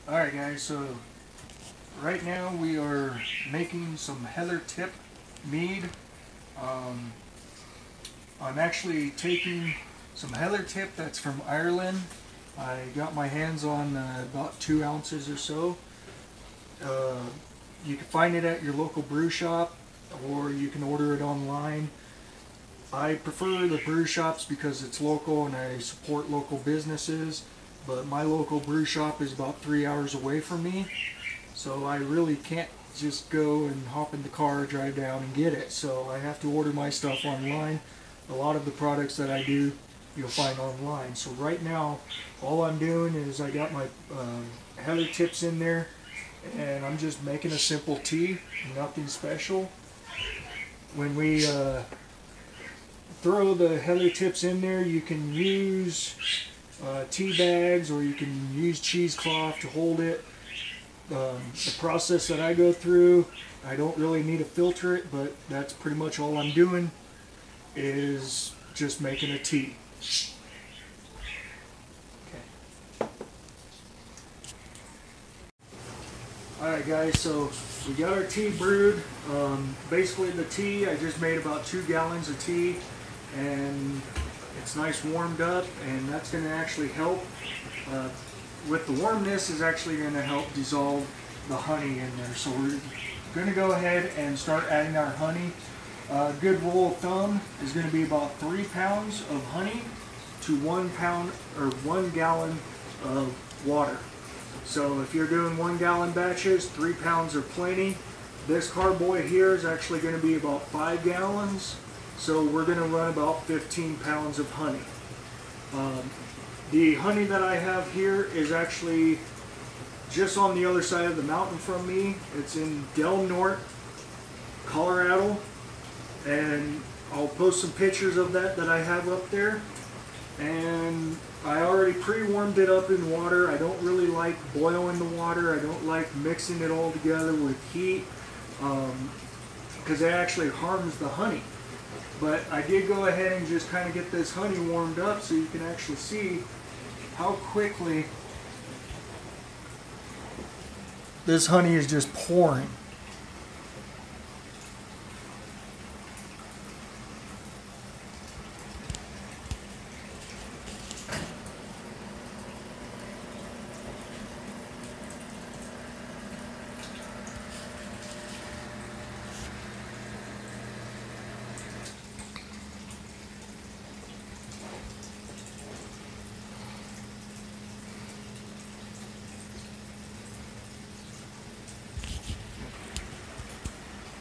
Alright guys, so right now we are making some heather tip mead. I'm actually taking some heather tip that's from Ireland. I got my hands on about 2 ounces or so. You can find it at your local brew shop or you can order it online. I prefer the brew shops because it's local and I support local businesses, but my local brew shop is about 3 hours away from me, so I really can't just go and hop in the car, drive down and get it. So I have to order my stuff online. A lot of the products that I do you'll find online. So right now all I'm doing is I got my heather tips in there and I'm just making a simple tea, nothing special. When we throw the heather tips in there, you can use tea bags or you can use cheesecloth to hold it. The process that I go through, I don't really need to filter it, but that's pretty much all I'm doing is just making a tea. Okay. Alright guys, so we got our tea brewed. Basically the tea, I just made about 2 gallons of tea and it's nice warmed up, and that's going to actually help with the warmness is actually going to help dissolve the honey in there. So we're going to go ahead and start adding our honey. A good rule of thumb is going to be about 3 pounds of honey to 1 pound or 1 gallon of water. So if you're doing 1 gallon batches, 3 pounds are plenty. This carboy here is actually going to be about 5 gallons. So we're going to run about 15 pounds of honey. The honey that I have here is actually just on the other side of the mountain from me. It's in Del Norte, Colorado, and I'll post some pictures of that I have up there. And I already pre-warmed it up in water. I don't really like boiling the water. I don't like mixing it all together with heat because it actually harms the honey. But I did go ahead and just kind of get this honey warmed up so you can actually see how quickly this honey is just pouring.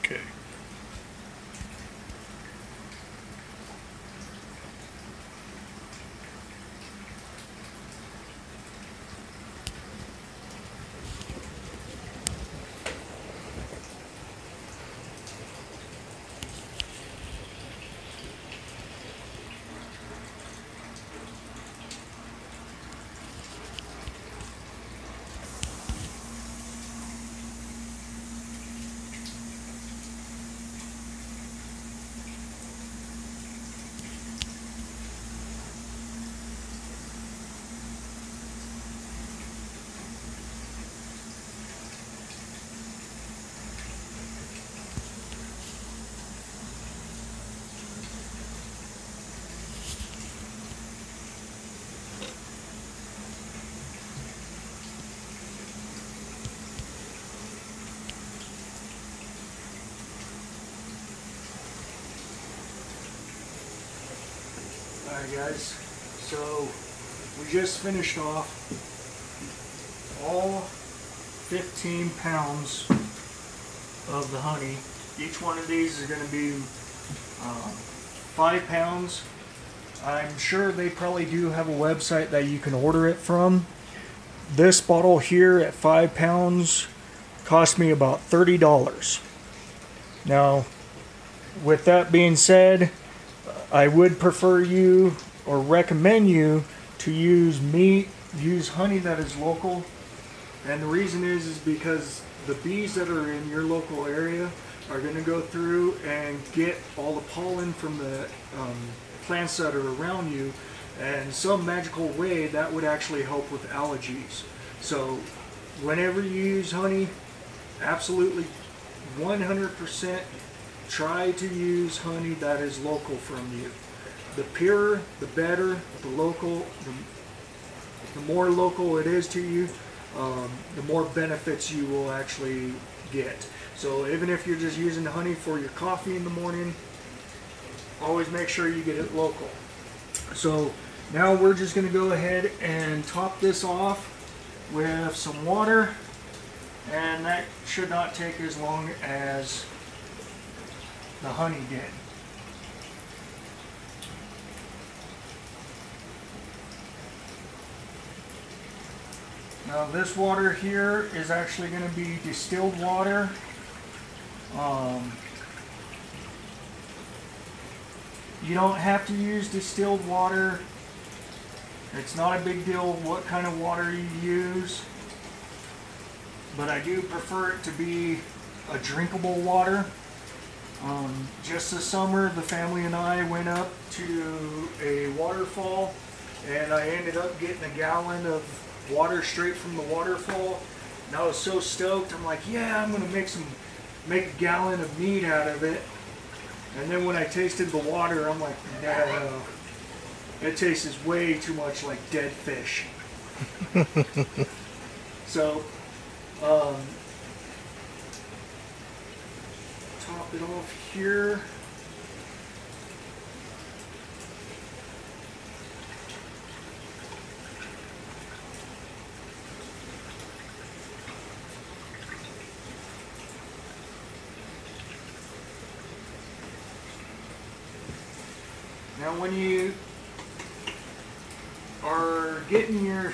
Okay. Alright guys, so we just finished off all 15 pounds of the honey. Each one of these is going to be 5 pounds. I'm sure they probably do have a website that you can order it from. This bottle here at 5 pounds cost me about $30. Now, with that being said, I would prefer you or recommend you to use Mead, use honey that is local. And the reason is because the bees that are in your local area are going to go through and get all the pollen from the plants that are around you, and some magical way that would actually help with allergies. So whenever you use honey, absolutely 100% try to use honey that is local from you. The purer, the better. The local, the more local it is to you, the more benefits you will actually get. So even if you're just using honey for your coffee in the morning, always make sure you get it local. So now we're just going to go ahead and top this off with some water, and that should not take as long as the honey did. Now this water here is actually going to be distilled water. You don't have to use distilled water. It's not a big deal what kind of water you use, but I do prefer it to be a drinkable water. Just this summer, the family and I went up to a waterfall, and I ended up getting a gallon of water straight from the waterfall, and I was so stoked. I'm like, yeah, I'm gonna make a gallon of Mead out of it. And then when I tasted the water, I'm like, no, it tastes way too much like dead fish. So top it off here. Now when you are getting your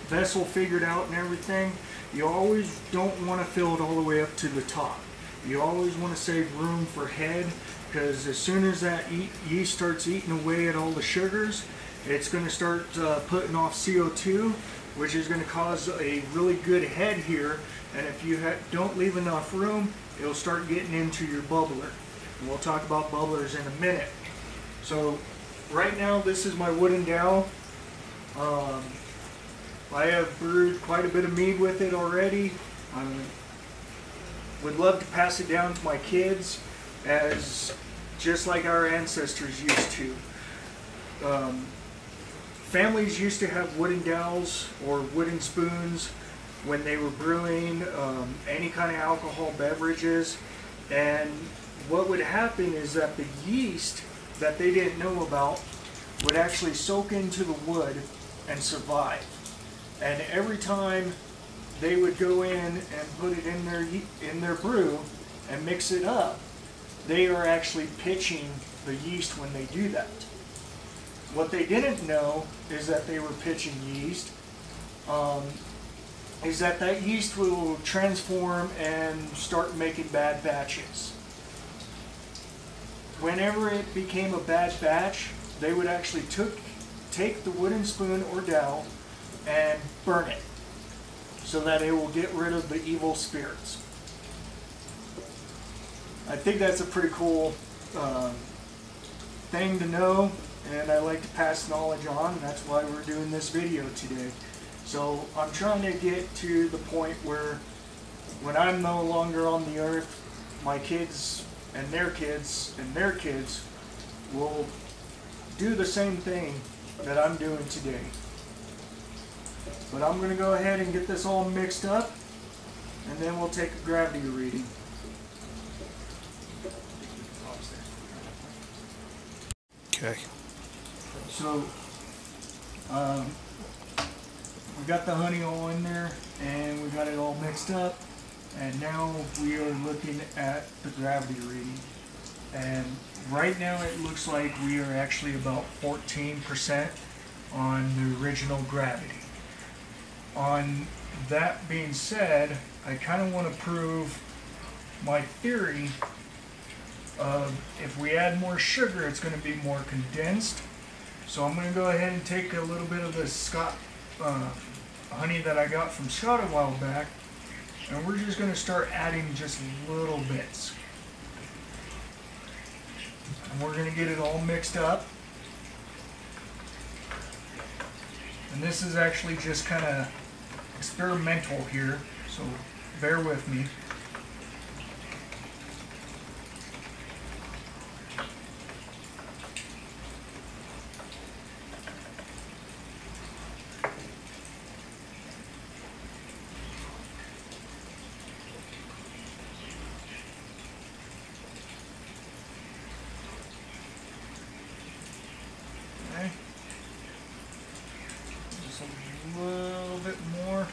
vessel figured out and everything, you always don't want to fill it all the way up to the top. You always want to save room for head, because as soon as that yeast starts eating away at all the sugars, it's going to start putting off CO2, which is going to cause a really good head here, and if you don't leave enough room, it'll start getting into your bubbler. And we'll talk about bubblers in a minute. So right now this is my wooden dowel. I have brewed quite a bit of Mead with it already. Would love to pass it down to my kids, as just like our ancestors used to. Families used to have wooden dowels or wooden spoons when they were brewing any kind of alcohol beverages, and what would happen is that the yeast that they didn't know about would actually soak into the wood and survive. And every time they would go in and put it in their brew and mix it up, they are actually pitching the yeast when they do that. What they didn't know is that they were pitching yeast, is that yeast will transform and start making bad batches. Whenever it became a bad batch, they would actually take the wooden spoon or dowel and burn it, so that it will get rid of the evil spirits. I think that's a pretty cool thing to know, and I like to pass knowledge on, and that's why we're doing this video today. So I'm trying to get to the point where when I'm no longer on the earth, my kids and their kids and their kids will do the same thing that I'm doing today. But I'm going to go ahead and get this all mixed up, and then we'll take a gravity reading. Okay. So we got the honey all in there, and we got it all mixed up, and now we are looking at the gravity reading. And right now it looks like we are actually about 14% on the original gravity. On that being said, I kind of want to prove my theory of if we add more sugar, it's going to be more condensed. So I'm going to go ahead and take a little bit of this honey that I got from Scott a while back, and we're just going to start adding just little bits. And we're going to get it all mixed up. And this is actually just kind of experimental here, so bear with me. Okay. Just a little bit more.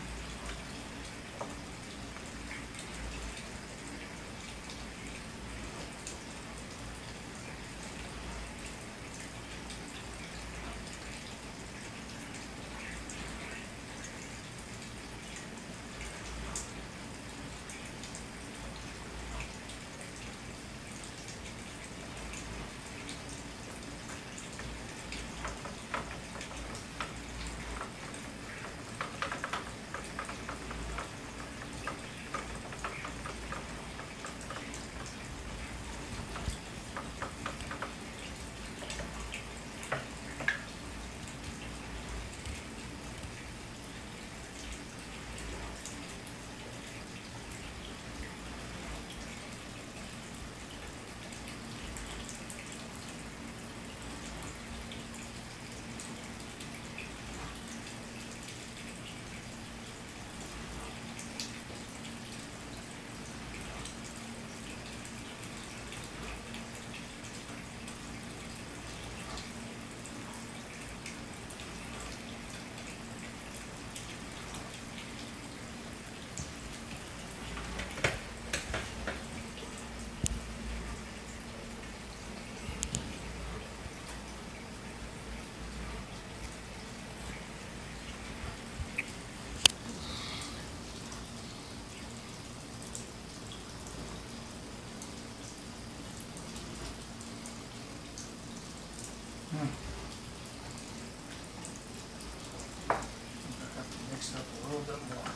Mix it up a little bit more.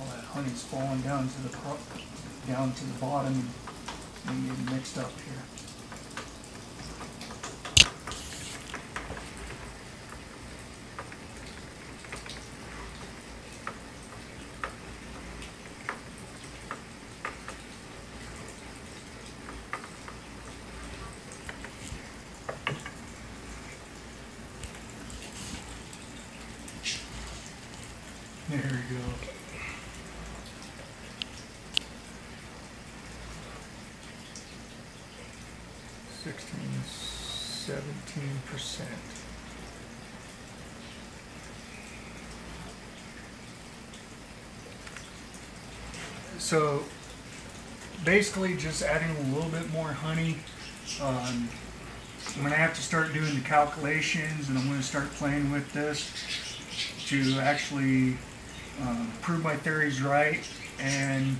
All that honey's falling down to the bottom and getting mixed up here. There we go. $16, 17%. So basically just adding a little bit more honey. I'm going to have to start doing the calculations, and I'm going to start playing with this to actually prove my theories right. And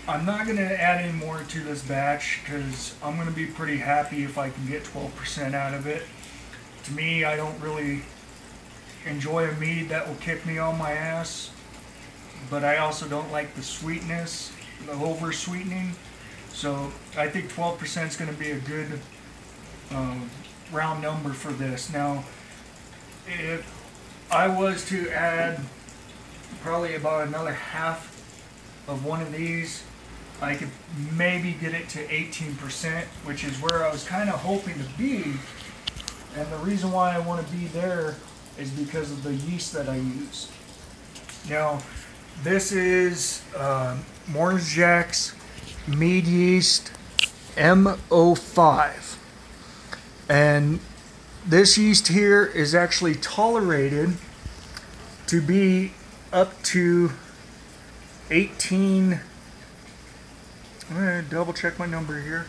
I'm not going to add any more to this batch because I'm going to be pretty happy if I can get 12% out of it. To me, I don't really enjoy a mead that will kick me on my ass, but I also don't like the sweetness, the over sweetening. So I think 12% is going to be a good round number for this. Now, if I was to add probably about another half of one of these, I could maybe get it to 18%, which is where I was kind of hoping to be. And the reason why I want to be there is because of the yeast that I use. Now, this is Morris Jack's Mead yeast M05. And this yeast here is actually tolerated to be up to 18. I'm going to double check my number here.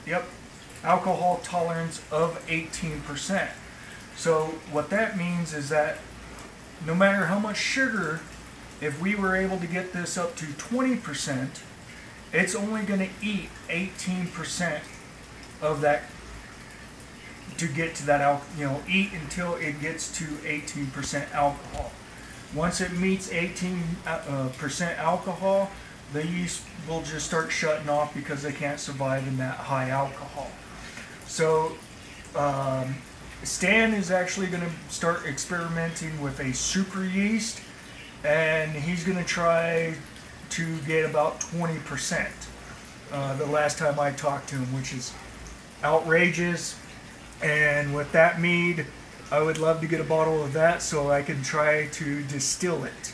Yep, alcohol tolerance of 18%. So what that means is that no matter how much sugar, if we were able to get this up to 20%, it's only going to eat 18% of that to get to that, eat until it gets to 18% alcohol. Once it meets 18% alcohol, the yeast will just start shutting off because they can't survive in that high alcohol. So Stan is actually going to start experimenting with a super yeast, and he's going to try to get about 20%. The last time I talked to him, which is outrageous. And with that mead, I would love to get a bottle of that so I can try to distill it.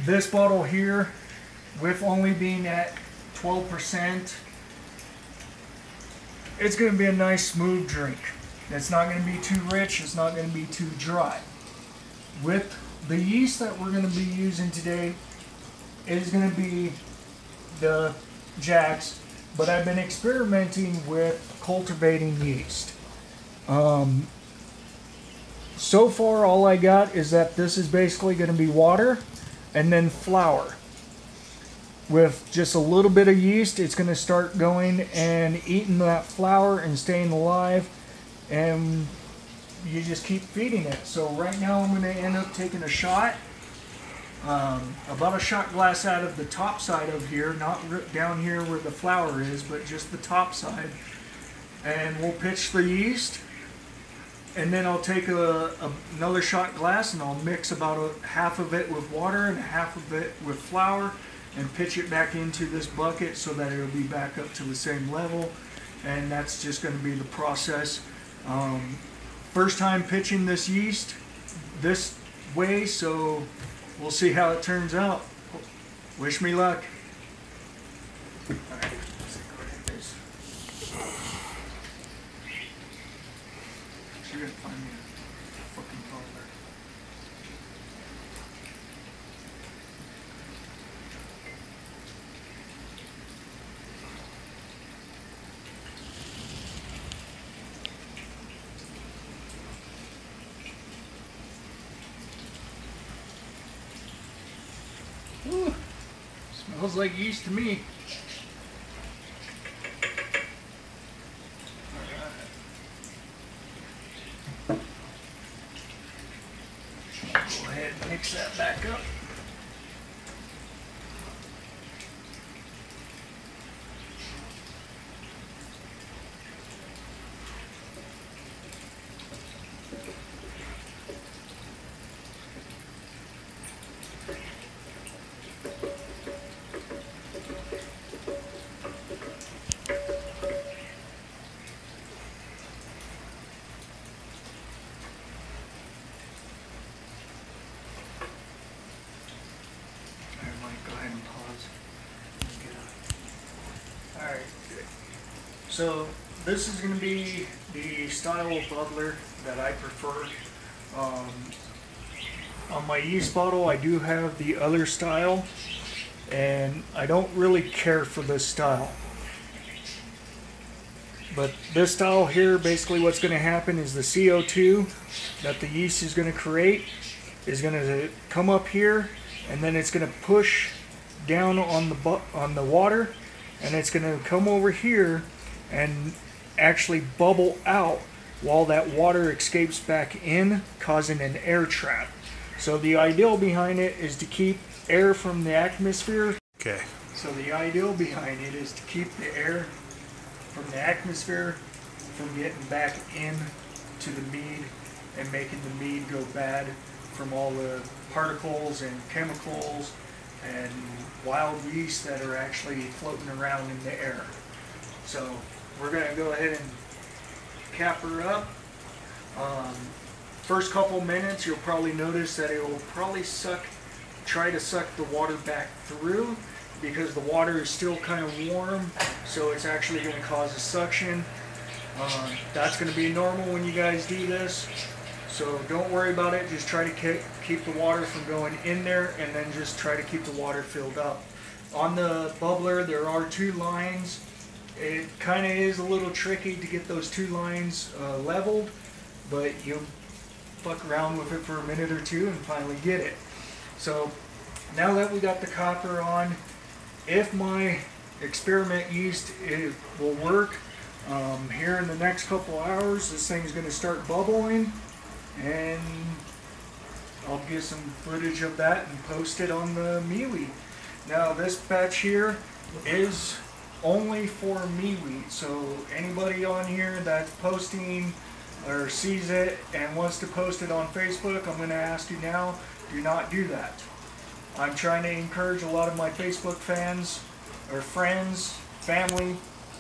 This bottle here, with only being at 12%, it's going to be a nice smooth drink. It's not going to be too rich, it's not going to be too dry. With the yeast that we're going to be using today, it is going to be the Jack's, but I've been experimenting with cultivating yeast. So far all I got is that this is basically going to be water and then flour. With just a little bit of yeast, it's going to start going and eating that flour and staying alive, and you just keep feeding it. So right now I'm going to end up taking a shot, about a shot glass out of the top side of here, not down here where the flour is, but just the top side. And we'll pitch the yeast, and then I'll take another shot glass and I'll mix about half of it with water and half of it with flour, and pitch it back into this bucket so that it'll be back up to the same level. And that's just going to be the process. First time pitching this yeast this way, so we'll see how it turns out. Wish me luck. All right, let's go ahead, guys. You're gonna find me a fucking tumbler. Ooh, smells like yeast to me. Go ahead and mix that back up. Alright, so this is going to be the style of bubbler that I prefer. On my yeast bottle I do have the other style, and I don't really care for this style. But this style here, basically what's going to happen is the CO2 that the yeast is going to create is going to come up here, and then it's going to push down on the water, and it's going to come over here and actually bubble out while that water escapes back in, causing an air trap. So the ideal behind it is to keep air from the atmosphere. Okay. So the ideal behind it is to keep the air from the atmosphere from getting back in to the mead and making the mead go bad from all the particles and chemicals and wild yeast that are actually floating around in the air. So we're going to go ahead and cap her up. First couple minutes you'll probably notice that it will probably try to suck the water back through, because the water is still kind of warm, so it's actually going to cause a suction. That's going to be normal when you guys do this, so don't worry about it. Just try to keep the water from going in there, and then just try to keep the water filled up. On the bubbler there are 2 lines. It kind of is a little tricky to get those 2 lines leveled, but you'll fuck around with it for a minute or 2 and finally get it. So now that we got the copper on, if my experiment yeast will work, here in the next couple hours this thing's going to start bubbling, and I'll get some footage of that and post it on the MeWe. Now this batch here is only for MeWeed. So anybody on here that's posting or sees it and wants to post it on Facebook, I'm going to ask you now, do not do that. I'm trying to encourage a lot of my Facebook fans or friends, family,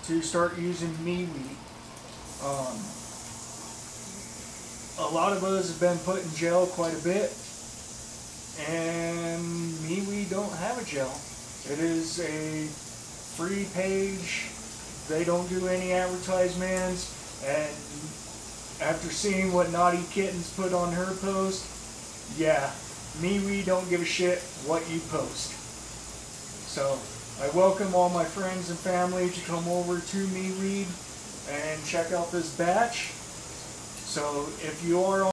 to start using MeWeed. A lot of us have been put in jail quite a bit, and MeWeed don't have a jail. It is a free page. They don't do any advertisements, and after seeing what Naughty Kittens put on her post, yeah, MeWeed don't give a shit what you post. So I welcome all my friends and family to come over to MeWeed and check out this batch. So if you are on